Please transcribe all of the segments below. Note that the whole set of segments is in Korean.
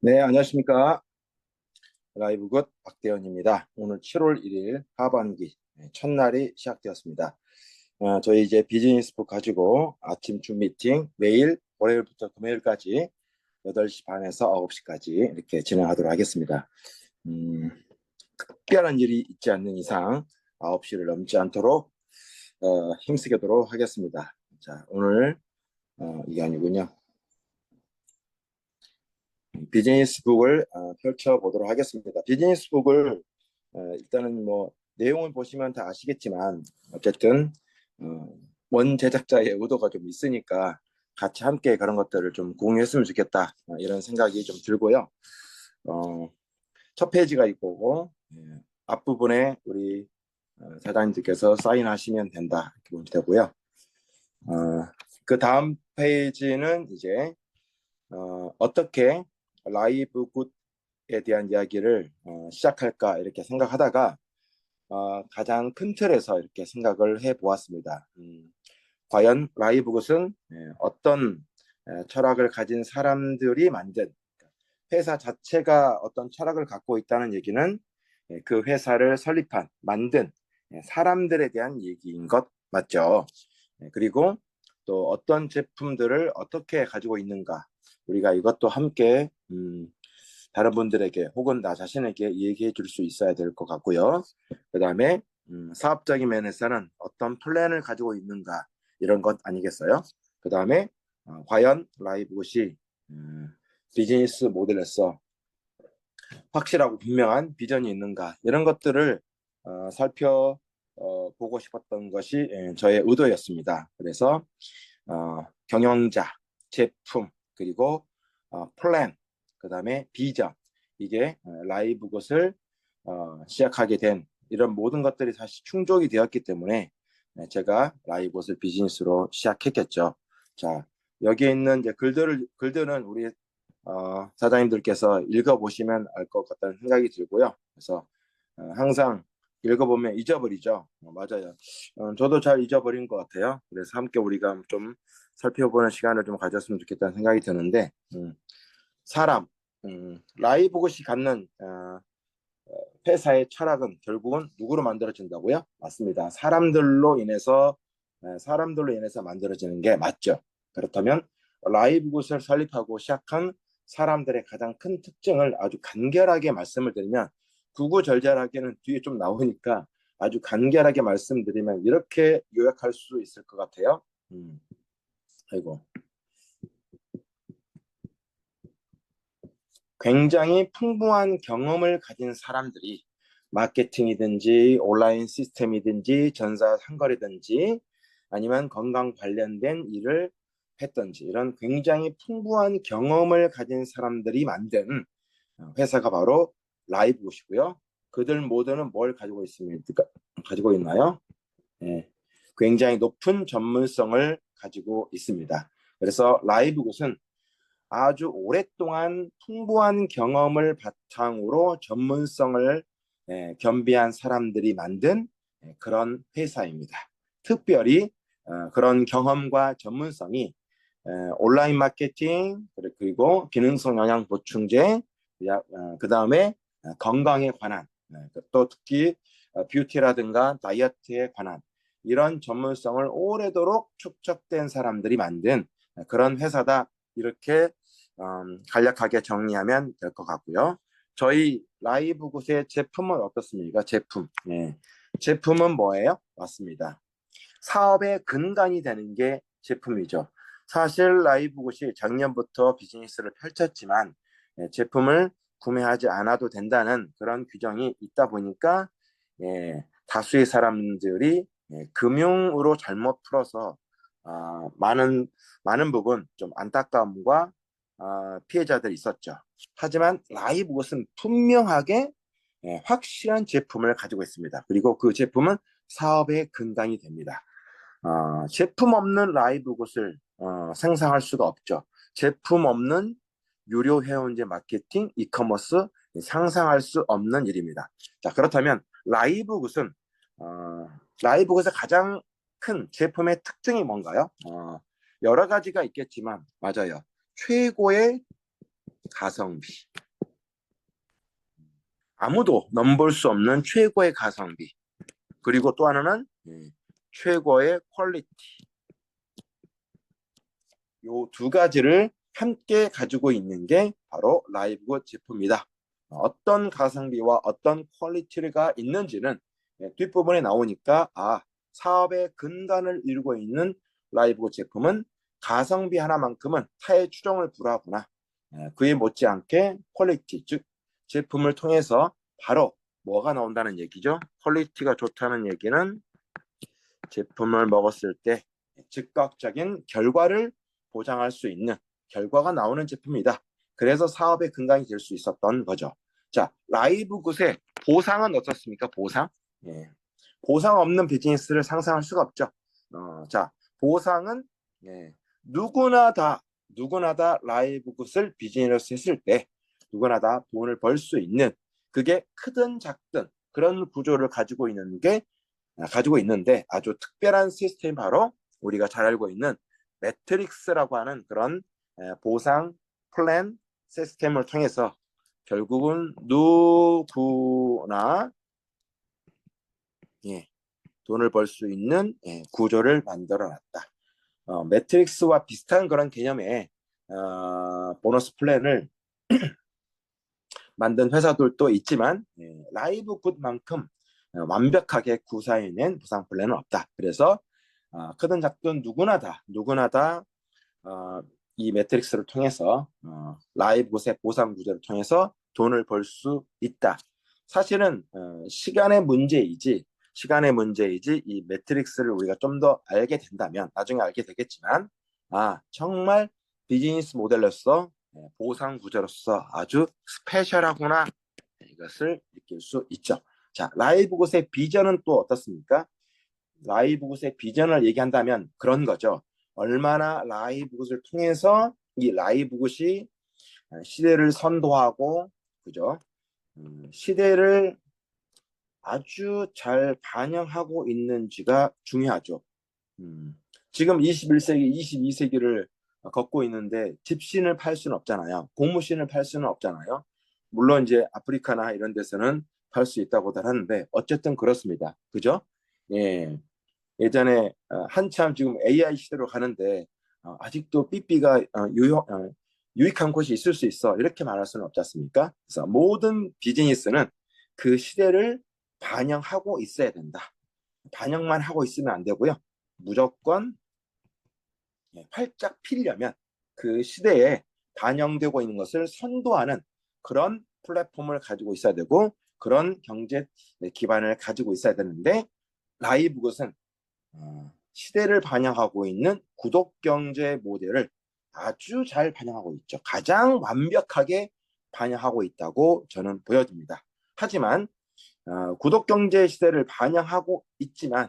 네, 안녕하십니까. 라이브 굿 박대현입니다. 오늘 7월 1일 하반기 첫날이 시작되었습니다. 저희 이제 비즈니스북 가지고 아침 줌 미팅 매일 월요일부터 금요일까지 8시 반에서 9시까지 이렇게 진행하도록 하겠습니다. 특별한 일이 있지 않는 이상 9시를 넘지 않도록 힘쓰도록 하겠습니다. 자, 오늘 이게 아니군요. 비즈니스북을 펼쳐보도록 하겠습니다. 비즈니스북을 일단은 뭐 내용을 보시면 다 아시겠지만 어쨌든 원 제작자의 의도가 좀 있으니까 같이 함께 그런 것들을 좀 공유했으면 좋겠다 이런 생각이 좀 들고요. 첫 페이지가 있고 앞부분에 우리 사장님들께서 사인하시면 된다 이렇게 보면 되고요. 그 다음 페이지는 이제 어떻게 라이브 굿에 대한 이야기를 시작할까 이렇게 생각하다가 가장 큰 틀에서 이렇게 생각을 해보았습니다. 과연 라이브 굿은 어떤 철학을 가진 사람들이 만든 회사 자체가 어떤 철학을 갖고 있다는 얘기는 그 회사를 설립한 만든 사람들에 대한 얘기인 것 맞죠? 그리고 또 어떤 제품들을 어떻게 가지고 있는가 우리가 이것도 함께 다른 분들에게 혹은 나 자신에게 얘기해 줄 수 있어야 될 것 같고요. 그 다음에 사업적인 면에서는 어떤 플랜을 가지고 있는가 이런 것 아니겠어요? 그 다음에 과연 라이브것이 비즈니스 모델에서 확실하고 분명한 비전이 있는가 이런 것들을 살펴보고 싶었던 것이 저의 의도였습니다. 그래서 경영자, 제품, 그리고 플랜, 그 다음에 비전 이게 라이브 것을 시작하게 된 이런 모든 것들이 사실 충족이 되었기 때문에 제가 라이브 것을 비즈니스로 시작했겠죠. 자, 여기에 있는 이제 글들은 우리 사장님들께서 읽어보시면 알 것 같다는 생각이 들고요. 그래서 항상 읽어보면 잊어버리죠. 맞아요. 저도 잘 잊어버린 것 같아요. 그래서 함께 우리가 좀 살펴보는 시간을 좀 가졌으면 좋겠다는 생각이 드는데 사람, 라이브것이 갖는 회사의 철학은 결국은 누구로 만들어진다고요? 맞습니다. 사람들로 인해서 만들어지는 게 맞죠. 그렇다면 라이브굿을 설립하고 시작한 사람들의 가장 큰 특징을 아주 간결하게 말씀을 드리면 구구절절하게는 뒤에 좀 나오니까 아주 간결하게 말씀드리면 이렇게 요약할 수 있을 것 같아요. 아이고. 굉장히 풍부한 경험을 가진 사람들이 마케팅이든지 온라인 시스템이든지 전사 상거래든지 아니면 건강 관련된 일을 했든지 이런 굉장히 풍부한 경험을 가진 사람들이 만든 회사가 바로 라이브굿이고요. 그들 모두는 뭘 가지고 있습니까? 가지고 있나요? 네. 굉장히 높은 전문성을 가지고 있습니다. 그래서 라이브굿은 아주 오랫동안 풍부한 경험을 바탕으로 전문성을 겸비한 사람들이 만든 그런 회사입니다. 특별히 그런 경험과 전문성이 온라인 마케팅 그리고 기능성 영양 보충제 그 다음에 건강에 관한 또 특히 뷰티라든가 다이어트에 관한 이런 전문성을 오래도록 축적된 사람들이 만든 그런 회사다 이렇게 간략하게 정리하면 될 것 같고요. 저희 라이브굿의 제품은 어떻습니까? 제품. 제품은 뭐예요? 맞습니다. 사업의 근간이 되는 게 제품이죠. 사실 라이브굿이 작년부터 비즈니스를 펼쳤지만 제품을 구매하지 않아도 된다는 그런 규정이 있다 보니까 다수의 사람들이 금융으로 잘못 풀어서 많은 부분 좀 안타까움과 피해자들이 있었죠. 하지만 라이브굿은 분명하게 확실한 제품을 가지고 있습니다. 그리고 그 제품은 사업의 근간이 됩니다. 제품 없는 라이브굿을 생산할 수가 없죠. 제품 없는 유료 회원제 마케팅, 이커머스 상상할 수 없는 일입니다. 자, 그렇다면 라이브굿의 가장 큰 제품의 특징이 뭔가요? 여러 가지가 있겠지만 맞아요. 최고의 가성비. 아무도 넘볼 수 없는 최고의 가성비. 그리고 또 하나는 최고의 퀄리티. 요 두 가지를 함께 가지고 있는 게 바로 라이브굿 제품이다. 어떤 가성비와 어떤 퀄리티가 있는지는 뒷부분에 나오니까 사업의 근간을 이루고 있는 라이브굿 제품은 가성비 하나만큼은 타의 추종을 불허하구나. 그에 못지않게 퀄리티, 즉 제품을 통해서 바로 뭐가 나온다는 얘기죠? 퀄리티가 좋다는 얘기는 제품을 먹었을 때 즉각적인 결과를 보장할 수 있는 결과가 나오는 제품이다. 그래서 사업의 근간이 될 수 있었던 거죠. 자, 라이브굿의 보상은 어떻습니까? 보상? 보상 없는 비즈니스를 상상할 수가 없죠. 자, 보상은 누구나 다 라이브굿을 비즈니스 했을 때 누구나 다 돈을 벌 수 있는, 그게 크든 작든 그런 구조를 가지고 있는데 아주 특별한 시스템이 바로 우리가 잘 알고 있는 매트릭스라고 하는 그런 보상 플랜 시스템을 통해서 결국은 누구나 돈을 벌 수 있는 구조를 만들어 놨다. 매트릭스와 비슷한 그런 개념의 보너스 플랜을 만든 회사들도 있지만 라이브굿만큼 완벽하게 구사해낸 보상 플랜은 없다. 그래서 크든 작든 누구나 다 이 매트릭스를 통해서 라이브굿의 보상 구조를 통해서 돈을 벌 수 있다. 사실은 시간의 문제이지 이 매트릭스를 우리가 좀 더 알게 된다면, 나중에 알게 되겠지만 정말 비즈니스 모델로서 보상 구조로서 아주 스페셜하구나, 이것을 느낄 수 있죠. 자, 라이브굿의 비전은 또 어떻습니까? 라이브굿의 비전을 얘기한다면 그런 거죠. 얼마나 라이브굿을 통해서 이 라이브굿이 시대를 선도하고, 그죠? 시대를 아주 잘 반영하고 있는지가 중요하죠. 지금 21세기, 22세기를 걷고 있는데 집신을 팔 수는 없잖아요. 고무신을 팔 수는 없잖아요. 물론 이제 아프리카나 이런 데서는 팔 수 있다고들 하는데 어쨌든 그렇습니다. 그죠? 예. 예전에 한참 지금 AI 시대로 가는데 아직도 삐삐가 유익한 곳이 있을 수 있어, 이렇게 말할 수는 없지 않습니까? 그래서 모든 비즈니스는 그 시대를 반영하고 있어야 된다. 반영만 하고 있으면 안 되고요. 무조건 활짝 피려면 그 시대에 반영되고 있는 것을 선도하는 그런 플랫폼을 가지고 있어야 되고, 그런 경제 기반을 가지고 있어야 되는데, 라이브굿은 시대를 반영하고 있는 구독 경제 모델을 아주 잘 반영하고 있죠. 가장 완벽하게 반영하고 있다고 저는 보여집니다. 하지만 구독 경제 시대를 반영하고 있지만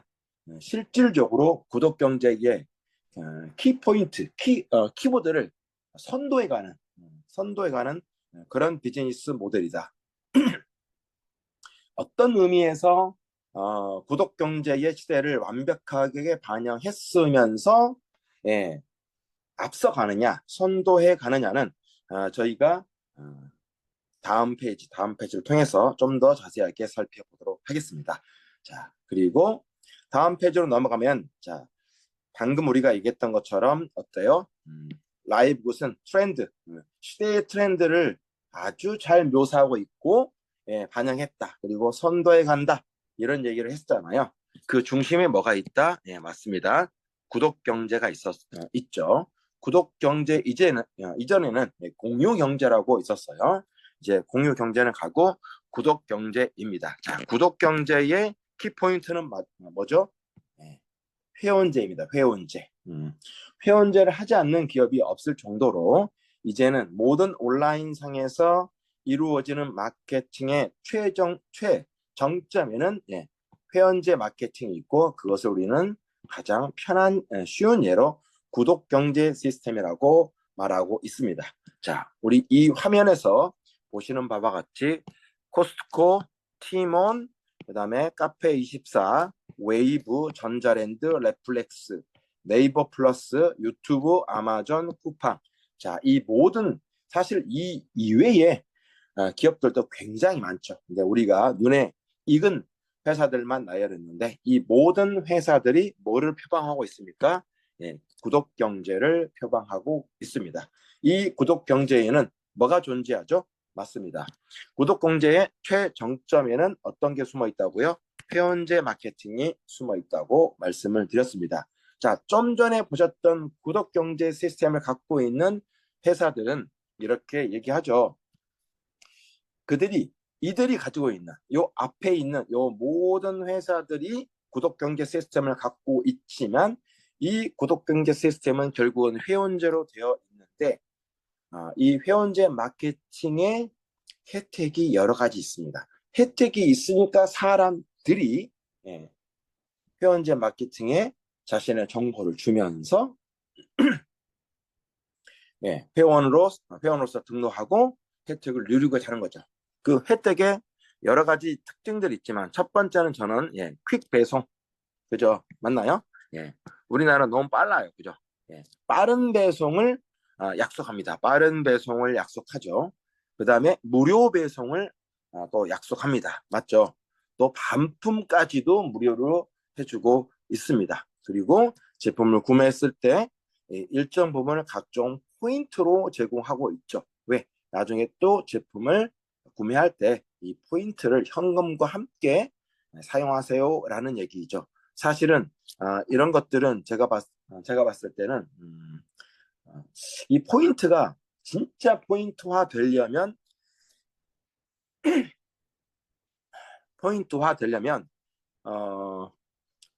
실질적으로 구독 경제의 키포인트, 키보드를 선도해가는 그런 비즈니스 모델이다. 어떤 의미에서 구독 경제의 시대를 완벽하게 반영했으면서 앞서가느냐, 선도해 가느냐는 저희가 다음 페이지를 통해서 좀 더 자세하게 살펴보도록 하겠습니다. 자, 그리고 다음 페이지로 넘어가면, 자, 방금 우리가 얘기했던 것처럼 어때요? 라이브굿은 트렌드, 시대의 트렌드를 아주 잘 묘사하고 있고 반영했다. 그리고 선도해 간다. 이런 얘기를 했잖아요. 그 중심에 뭐가 있다? 맞습니다. 구독 경제가 있죠. 구독 경제 이전에는 공유 경제라고 있었어요. 이제 공유 경제는 가고 구독 경제입니다. 자, 구독 경제의 키포인트는 뭐죠? 회원제입니다. 회원제를 하지 않는 기업이 없을 정도로 이제는 모든 온라인 상에서 이루어지는 마케팅의 최정점에는 회원제 마케팅이 있고, 그것을 우리는 가장 편한 쉬운 예로 구독 경제 시스템이라고 말하고 있습니다. 자, 우리 이 화면에서 보시는 바와 같이 코스트코, 티몬, 그다음에 카페24, 웨이브, 전자랜드, 넷플릭스, 네이버 플러스, 유튜브, 아마존, 쿠팡. 자, 이 모든 사실 이 이외에 기업들도 굉장히 많죠. 근데 우리가 눈에 익은 회사들만 나열했는데 이 모든 회사들이 뭐를 표방하고 있습니까? 예, 구독 경제를 표방하고 있습니다. 이 구독 경제에는 뭐가 존재하죠? 맞습니다. 구독 경제의 최정점에는 어떤 게 숨어 있다고요? 회원제 마케팅이 숨어 있다고 말씀을 드렸습니다. 자, 좀 전에 보셨던 구독 경제 시스템을 갖고 있는 회사들은 이렇게 얘기하죠. 이들이 가지고 있는 요 앞에 있는 요 모든 회사들이 구독 경제 시스템을 갖고 있지만 이 구독 경제 시스템은 결국은 회원제로 되어 있는데 이 회원제 마케팅의 혜택이 여러 가지 있습니다. 혜택이 있으니까 사람들이 예, 회원제 마케팅에 자신의 정보를 주면서 예, 회원으로서 등록하고 혜택을 누리고 자는 거죠. 그 혜택에 여러 가지 특징들이 있지만 첫 번째는 저는 퀵 배송, 그죠? 맞나요? 예, 우리나라 너무 빨라요, 그죠? 예, 빠른 배송을 약속합니다. 빠른 배송을 약속하죠. 그 다음에 무료 배송을 또 약속합니다. 맞죠? 또 반품까지도 무료로 해주고 있습니다. 그리고 제품을 구매했을 때 일정 부분을 각종 포인트로 제공하고 있죠. 왜? 나중에 또 제품을 구매할 때 이 포인트를 현금과 함께 사용하세요라는 얘기죠. 사실은 이런 것들은 제가 봤을 때는 이 포인트가 진짜 포인트화 되려면 포인트화 되려면 어,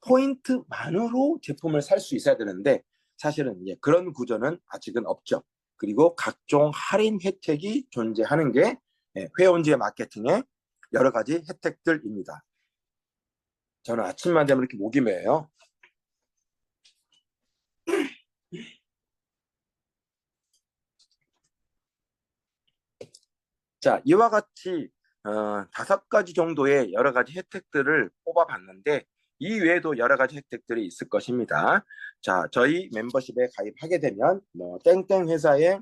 포인트만으로 제품을 살 수 있어야 되는데 사실은 그런 구조는 아직은 없죠. 그리고 각종 할인 혜택이 존재하는 게 회원제 마케팅의 여러 가지 혜택들입니다. 저는 아침만 되면 이렇게 목이 메요. 자, 이와 같이 5가지 정도의 여러 가지 혜택들을 뽑아봤는데 이 외에도 여러 가지 혜택들이 있을 것입니다. 자, 저희 멤버십에 가입하게 되면 뭐 땡땡 회사의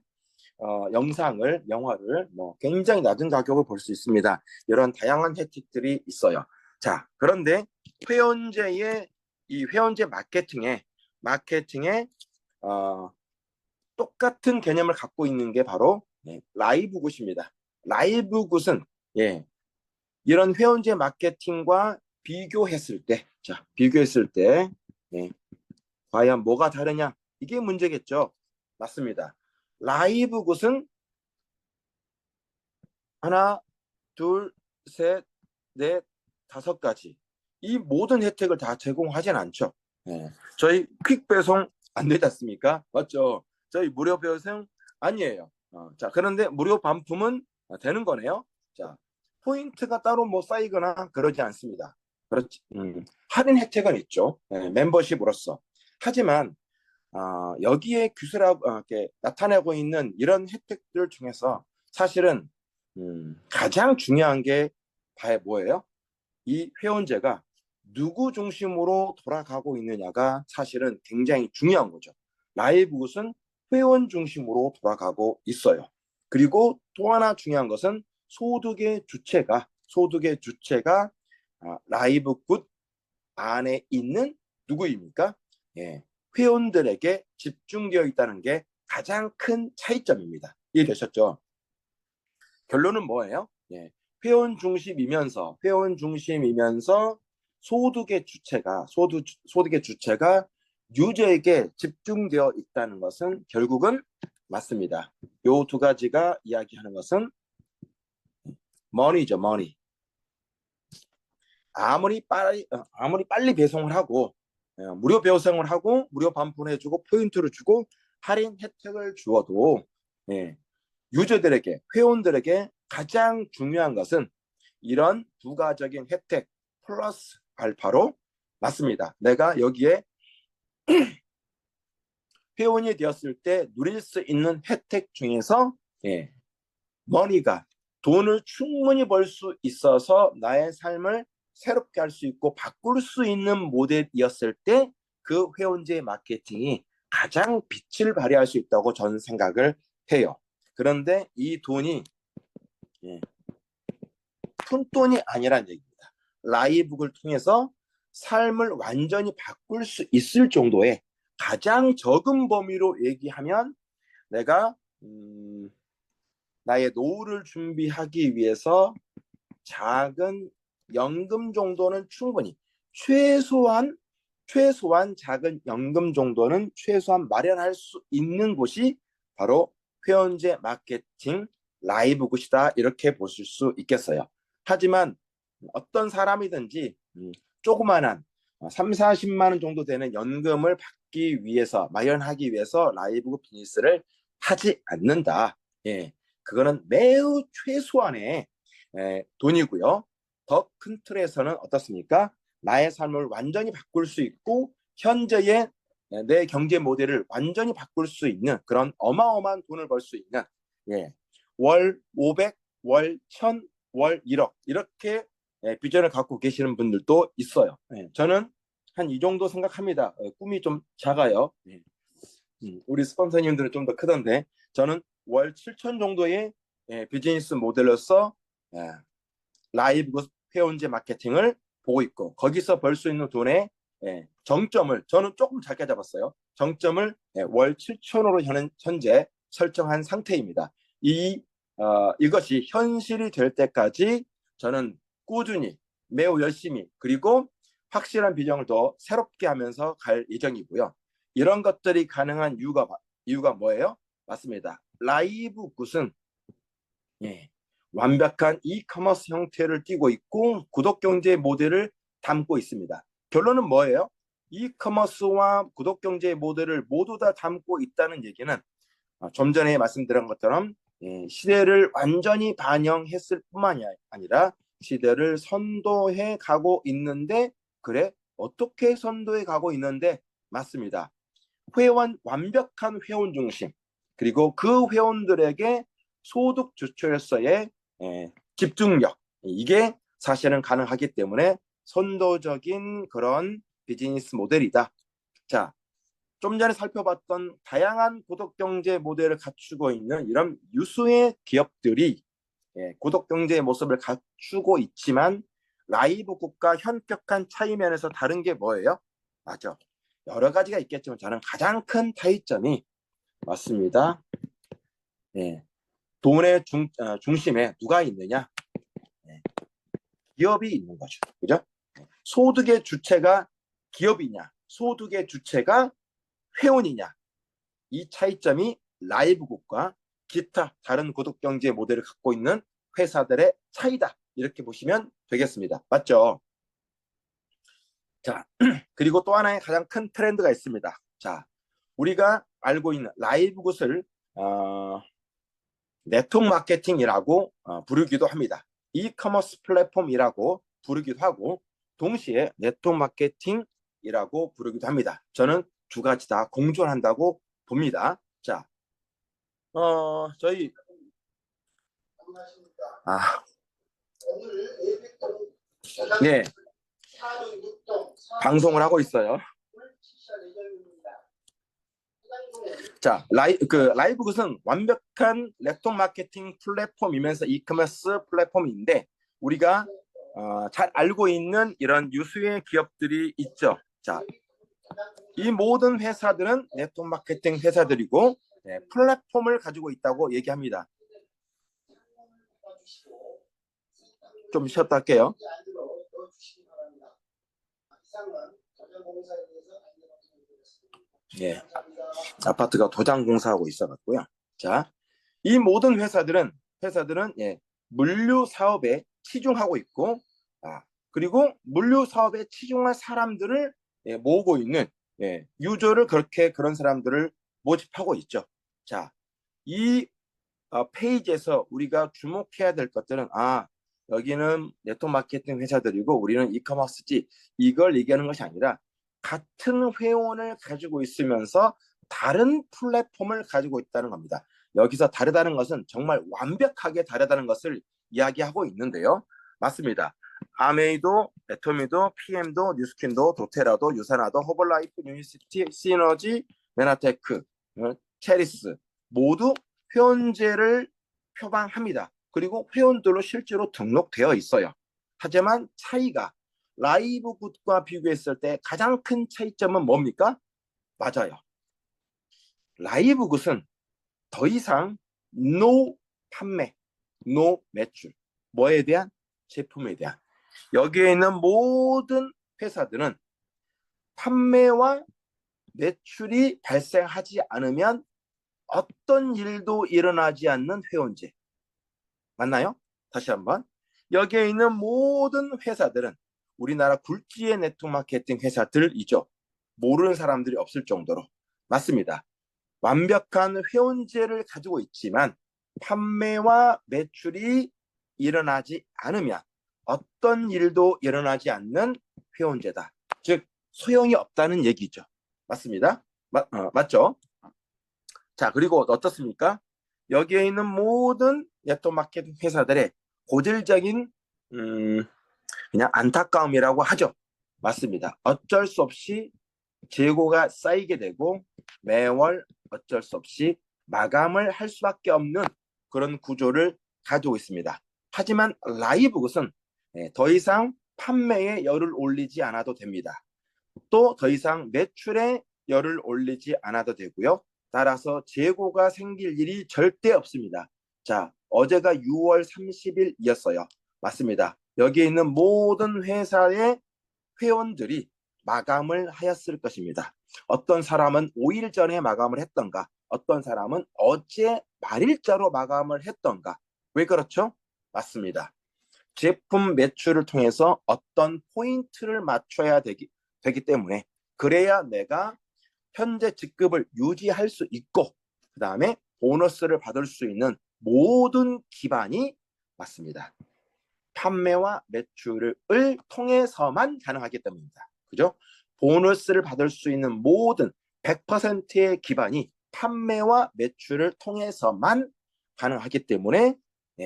영화를 뭐 굉장히 낮은 가격을 볼 수 있습니다. 이런 다양한 혜택들이 있어요. 자, 그런데 회원제의 이 회원제 마케팅에 어, 똑같은 개념을 갖고 있는 게 바로 라이브 굿입니다. 라이브 굿은 예, 이런 회원제 마케팅과 비교했을 때 예, 과연 뭐가 다르냐? 이게 문제겠죠. 맞습니다. 라이브 굿은 하나, 둘, 셋, 넷, 5가지. 이 모든 혜택을 다 제공하진 않죠. 예. 저희 퀵 배송 안 되지 않습니까? 맞죠? 저희 무료 배송 아니에요. 자, 그런데 무료 반품은 되는 거네요. 자, 포인트가 따로 뭐 쌓이거나 그러지 않습니다. 그렇지. 할인 혜택은 있죠. 멤버십으로서. 하지만 여기에 규수라고 이렇게 나타내고 있는 이런 혜택들 중에서 사실은 가장 중요한 게 뭐예요? 이 회원제가 누구 중심으로 돌아가고 있느냐가 사실은 굉장히 중요한 거죠. 라이브굿은 회원 중심으로 돌아가고 있어요. 그리고 또 하나 중요한 것은 소득의 주체가 라이브굿 안에 있는 누구입니까? 예, 회원들에게 집중되어 있다는 게 가장 큰 차이점입니다. 이해되셨죠? 결론은 뭐예요? 예, 회원 중심이면서 소득의 주체가 유저에게 집중되어 있다는 것은 결국은 맞습니다. 요 2가지가 이야기하는 것은 머니죠, 머니. 아무리 빨리 배송을 하고 무료 배송을 하고 무료 반품을 해주고 포인트를 주고 할인 혜택을 주어도 회원들에게 가장 중요한 것은 이런 부가적인 혜택 플러스 알파로 맞습니다. 내가 여기에 회원이 되었을 때 누릴 수 있는 혜택 중에서 머니가 돈을 충분히 벌 수 있어서 나의 삶을 새롭게 할 수 있고 바꿀 수 있는 모델이었을 때 그 회원제 마케팅이 가장 빛을 발휘할 수 있다고 저는 생각을 해요. 그런데 이 돈이 푼돈이 아니란 얘기입니다. 라이브북을 통해서 삶을 완전히 바꿀 수 있을 정도의 가장 적은 범위로 얘기하면 내가 나의 노후를 준비하기 위해서 작은 연금 정도는 충분히 최소한 작은 연금 정도는 최소한 마련할 수 있는 곳이 바로 회원제 마케팅 라이브 굿이다, 이렇게 보실 수 있겠어요. 하지만 어떤 사람이든지 조그만한 3, 40만 원 정도 되는 연금을 받기 위해서, 마련하기 위해서 라이브 굿 비즈니스를 하지 않는다. 예, 그거는 매우 최소한의 돈이고요. 더 큰 틀에서는 어떻습니까? 나의 삶을 완전히 바꿀 수 있고 현재의 내 경제 모델을 완전히 바꿀 수 있는 그런 어마어마한 돈을 벌 수 있는, 월 500, 월 1000, 월 1억 이렇게 비전을 갖고 계시는 분들도 있어요. 저는 한 이 정도 생각합니다. 꿈이 좀 작아요. 우리 스폰서님들은 좀 더 크던데 저는 월 7천 정도의 비즈니스 모델로서 라이브 회원제 마케팅을 보고 있고, 거기서 벌 수 있는 돈의 정점을 저는 조금 작게 잡았어요. 정점을 월 7천으로 현재 설정한 상태입니다. 이것이 현실이 될 때까지 저는 꾸준히 매우 열심히 그리고 확실한 비전을 더 새롭게 하면서 갈 예정이고요. 이런 것들이 가능한 이유가 뭐예요? 맞습니다. 라이브 굿은 완벽한 이커머스 형태를 띠고 있고 구독 경제 모델을 담고 있습니다. 결론은 뭐예요? 이커머스와 구독 경제 모델을 모두 다 담고 있다는 얘기는 좀 전에 말씀드린 것처럼 시대를 완전히 반영했을 뿐만이 아니라 시대를 선도해 가고 있는데, 그래? 어떻게 선도해 가고 있는데? 맞습니다. 완벽한 회원 중심, 그리고 그 회원들에게 소득 주체로서의 집중력, 이게 사실은 가능하기 때문에 선도적인 그런 비즈니스 모델이다. 자, 좀 전에 살펴봤던 다양한 구독 경제 모델을 갖추고 있는 이런 유수의 기업들이 구독 경제의 모습을 갖추고 있지만 라이브 굿과 현격한 차이면에서 다른 게 뭐예요? 맞아. 여러 가지가 있겠지만 저는 가장 큰 차이점이 맞습니다. 돈의 중심에 누가 있느냐? 기업이 있는 거죠. 그죠? 소득의 주체가 기업이냐, 소득의 주체가 회원이냐, 이 차이점이 라이브굿과 기타 다른 구독 경제 모델을 갖고 있는 회사들의 차이다, 이렇게 보시면 되겠습니다. 맞죠? 자, 그리고 또 하나의 가장 큰 트렌드가 있습니다. 자, 우리가 알고 있는 라이브굿을 네트워크 마케팅이라고 부르기도 합니다. 이커머스 플랫폼이라고 부르기도 하고 동시에 네트워크 마케팅이라고 부르기도 합니다. 저는 두 가지 다 공존한다고 봅니다. 자, 저희 네, 방송을 하고 있어요. 자, 라이브굿은 완벽한 네트워크 마케팅 플랫폼이면서 이커머스 플랫폼인데 우리가 잘 알고 있는 이런 유수의 기업들이 있죠. 자, 이 모든 회사들은 네트워크 마케팅 회사들이고 플랫폼을 가지고 있다고 얘기합니다. 좀 쉬었다 할게요. 아파트가 도장 공사하고 있어갖고요. 자, 이 모든 회사들은 물류 사업에 치중하고 있고, 그리고 물류 사업에 치중한 사람들을 모으고 있는 유저를 그런 사람들을 모집하고 있죠. 자, 이 페이지에서 우리가 주목해야 될 것들은 여기는 네트워크 마케팅 회사들이고 우리는 이커머스지, 이걸 얘기하는 것이 아니라 같은 회원을 가지고 있으면서 다른 플랫폼을 가지고 있다는 겁니다. 여기서 다르다는 것은 정말 완벽하게 다르다는 것을 이야기하고 있는데요. 맞습니다. 아메이도, 애토미도, PM도, 뉴스킨도, 도테라도, 유산화도, 허벌라이프, 유니시티, 시너지, 메나테크, 체리스 모두 회원제를 표방합니다. 그리고 회원들로 실제로 등록되어 있어요. 하지만 차이가 라이브 굿과 비교했을 때 가장 큰 차이점은 뭡니까? 맞아요. 라이브 굿은 더 이상 no 판매, no 매출. 뭐에 대한? 제품에 대한. 여기에 있는 모든 회사들은 판매와 매출이 발생하지 않으면 어떤 일도 일어나지 않는 회원제. 맞나요? 다시 한번. 여기에 있는 모든 회사들은 우리나라 굴지의 네트워크 마케팅 회사들이죠. 모르는 사람들이 없을 정도로. 맞습니다. 완벽한 회원제를 가지고 있지만 판매와 매출이 일어나지 않으면 어떤 일도 일어나지 않는 회원제다. 즉 소용이 없다는 얘기죠. 맞습니다. 맞죠? 자, 그리고 어떻습니까? 여기에 있는 모든 네트워크 마케팅 회사들의 고질적인 그냥 안타까움이라고 하죠. 맞습니다. 어쩔 수 없이 재고가 쌓이게 되고 매월 어쩔 수 없이 마감을 할 수밖에 없는 그런 구조를 가지고 있습니다. 하지만 라이브굿은 더 이상 판매에 열을 올리지 않아도 됩니다. 또 더 이상 매출에 열을 올리지 않아도 되고요. 따라서 재고가 생길 일이 절대 없습니다. 자, 어제가 6월 30일이었어요. 맞습니다. 여기에 있는 모든 회사의 회원들이 마감을 하였을 것입니다. 어떤 사람은 5일 전에 마감을 했던가, 어떤 사람은 어제 말일자로 마감을 했던가. 왜 그렇죠? 맞습니다. 제품 매출을 통해서 어떤 포인트를 맞춰야 되기 때문에 그래야 내가 현재 직급을 유지할 수 있고 그 다음에 보너스를 받을 수 있는 모든 기반이 맞습니다. 판매와 매출을 통해서만 가능하기 때문입니다. 그죠? 보너스를 받을 수 있는 모든 100%의 기반이 판매와 매출을 통해서만 가능하기 때문에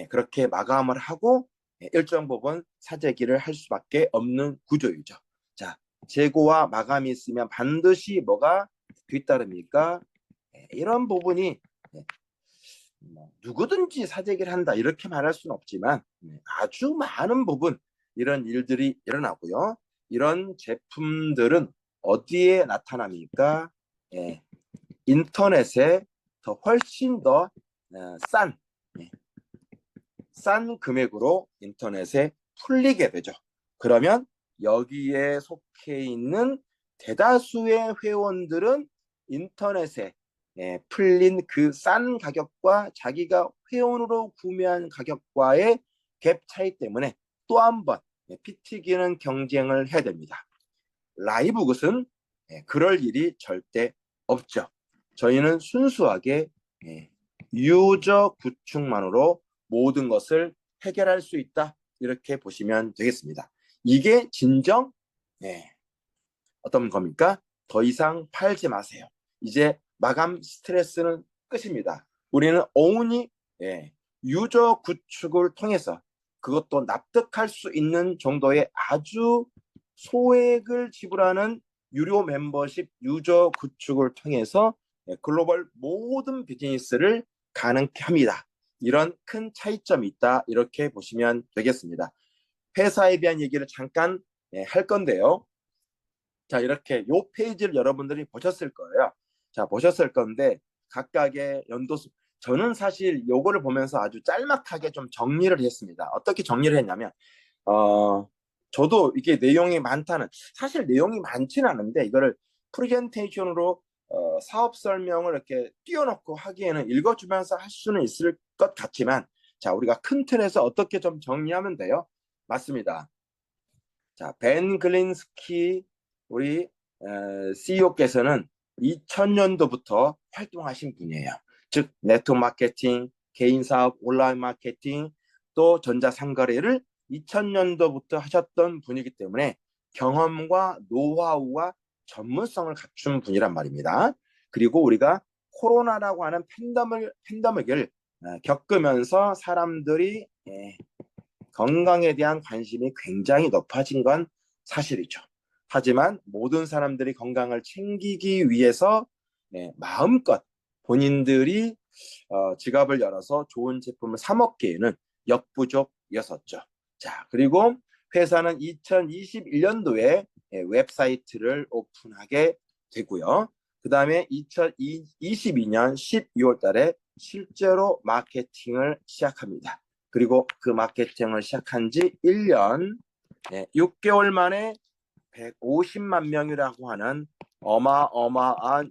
그렇게 마감을 하고 일정 부분 사재기를 할 수밖에 없는 구조이죠. 자, 재고와 마감이 있으면 반드시 뭐가 뒤따릅니까? 이런 부분이 누구든지 사재기를 한다 이렇게 말할 수는 없지만 아주 많은 부분 이런 일들이 일어나고요. 이런 제품들은 어디에 나타납니까? 인터넷에 더 훨씬 더 싼, 싼 금액으로 인터넷에 풀리게 되죠. 그러면 여기에 속해 있는 대다수의 회원들은 인터넷에 풀린 그 싼 가격과 자기가 회원으로 구매한 가격과의 갭 차이 때문에 또 한 번 피 튀기는 경쟁을 해야 됩니다. 라이브 굿은 그럴 일이 절대 없죠. 저희는 순수하게 유저 구축만으로 모든 것을 해결할 수 있다. 이렇게 보시면 되겠습니다. 이게 진정 어떤 겁니까? 더 이상 팔지 마세요. 이제 마감 스트레스는 끝입니다. 우리는 온전히 유저 구축을 통해서 그것도 납득할 수 있는 정도의 아주 소액을 지불하는 유료 멤버십 유저 구축을 통해서 글로벌 모든 비즈니스를 가능케 합니다. 이런 큰 차이점이 있다. 이렇게 보시면 되겠습니다. 회사에 대한 얘기를 잠깐 할 건데요. 자, 이렇게 요 페이지를 여러분들이 보셨을 거예요. 자, 보셨을 건데 각각의 연도수 저는 사실 요거를 보면서 아주 짤막하게 좀 정리를 했습니다. 어떻게 정리를 했냐면 저도 이게 내용이 많다는 사실 내용이 많지는 않은데 이거를 프레젠테이션으로 사업 설명을 이렇게 띄워놓고 하기에는 읽어주면서 할 수는 있을 것 같지만 자, 우리가 큰 틀에서 어떻게 좀 정리하면 돼요? 맞습니다. 자, 벤 글린스키 우리 CEO께서는 2000년도부터 활동하신 분이에요. 즉 네트워크 마케팅, 개인 사업, 온라인 마케팅, 또 전자상거래를 2000년도부터 하셨던 분이기 때문에 경험과 노하우와 전문성을 갖춘 분이란 말입니다. 그리고 우리가 코로나라고 하는 팬데믹을 겪으면서 사람들이 건강에 대한 관심이 굉장히 높아진 건 사실이죠. 하지만 모든 사람들이 건강을 챙기기 위해서 마음껏 본인들이 지갑을 열어서 좋은 제품을 사 먹기에는 역부족이었었죠. 자, 그리고 회사는 2021년도에 웹사이트를 오픈하게 되고요. 그 다음에 2022년 12월 달에 실제로 마케팅을 시작합니다. 그리고 그 마케팅을 시작한 지 1년 6개월 만에 150만 명이라고 하는 어마어마한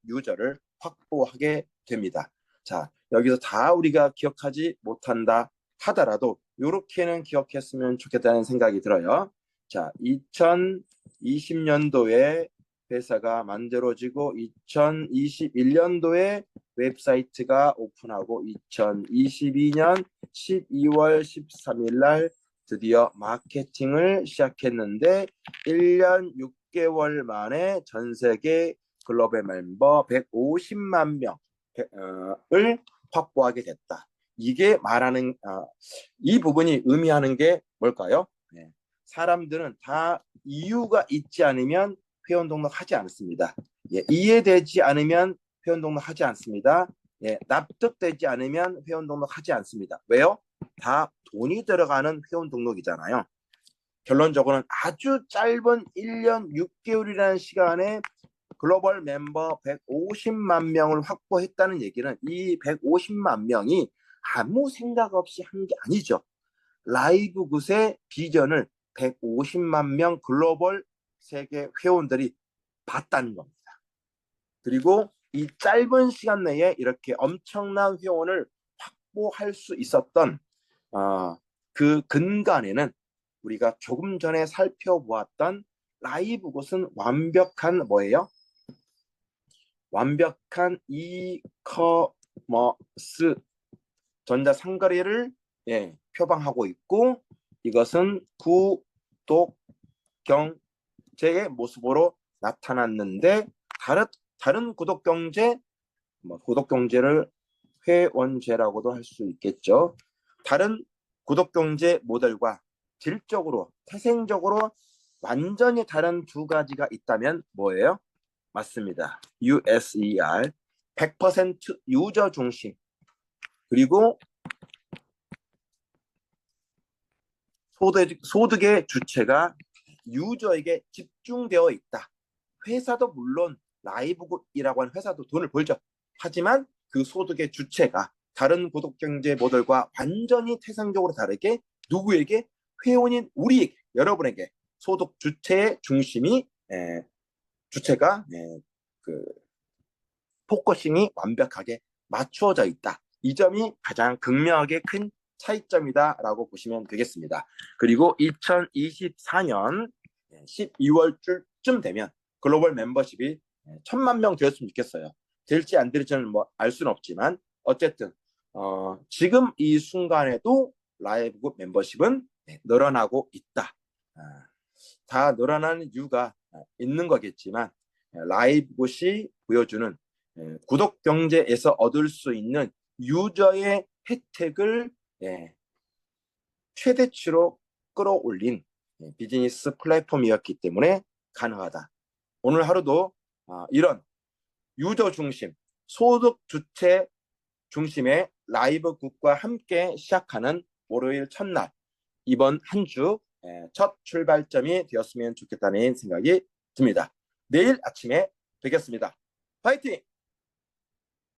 유저를 확보하게 됩니다. 자, 여기서 다 우리가 기억하지 못한다 하더라도 이렇게는 기억했으면 좋겠다는 생각이 들어요. 자, 2020년도에 회사가 만들어지고 2021년도에 웹사이트가 오픈하고 2022년 12월 13일 날 드디어 마케팅을 시작했는데 1년 6개월 만에 전 세계 글로벌 멤버 150만 명을 확보하게 됐다. 이게 말하는 이 부분이 의미하는 게 뭘까요? 사람들은 다 이유가 있지 않으면 회원 등록하지 않습니다. 이해되지 않으면 회원 등록하지 않습니다. 납득되지 않으면 회원 등록하지 않습니다. 왜요? 다 돈이 들어가는 회원 등록이잖아요. 결론적으로는 아주 짧은 1년 6개월이라는 시간에 글로벌 멤버 150만 명을 확보했다는 얘기는 이 150만 명이 아무 생각 없이 한 게 아니죠. 라이브굿의 비전을 150만 명 글로벌 세계 회원들이 봤다는 겁니다. 그리고 이 짧은 시간 내에 이렇게 엄청난 회원을 확보할 수 있었던 그 근간에는 우리가 조금 전에 살펴보았던 라이브굿은 완벽한 뭐예요? 완벽한 이커머스 전자상거래를 표방하고 있고 이것은 구독 경제의 모습으로 나타났는데 다른 구독 경제, 구독 경제를 회원제라고도 할 수 있겠죠. 다른 구독 경제 모델과 질적으로, 태생적으로 완전히 다른 두 가지가 있다면 뭐예요? 맞습니다. USER, 100% 유저 중심. 그리고 소득의 주체가 유저에게 집중되어 있다. 회사도 물론 라이브굿이라고 하는 회사도 돈을 벌죠. 하지만 그 소득의 주체가 다른 구독 경제 모델과 완전히 태생적으로 다르게 누구에게? 회원인 우리에게, 여러분에게 소득 주체의 중심이 주체가 그 포커싱이 완벽하게 맞추어져 있다. 이 점이 가장 극명하게 큰 차이점이다라고 보시면 되겠습니다. 그리고 2024년 12월쯤 되면 글로벌 멤버십이 1,000만 명 되었으면 좋겠어요. 될지 안 될지는 뭐 알 수는 없지만 어쨌든 지금 이 순간에도 라이브굿 멤버십은 늘어나고 있다. 다 늘어나는 이유가 있는 거겠지만 라이브굿이 보여주는 구독 경제에서 얻을 수 있는 유저의 혜택을 최대치로 끌어올린 비즈니스 플랫폼이었기 때문에 가능하다. 오늘 하루도 이런 유저 중심, 소득 주체 중심의 라이브굿과 함께 시작하는 월요일 첫날, 이번 한 주 첫 출발점이 되었으면 좋겠다는 생각이 듭니다. 내일 아침에 뵙겠습니다. 파이팅!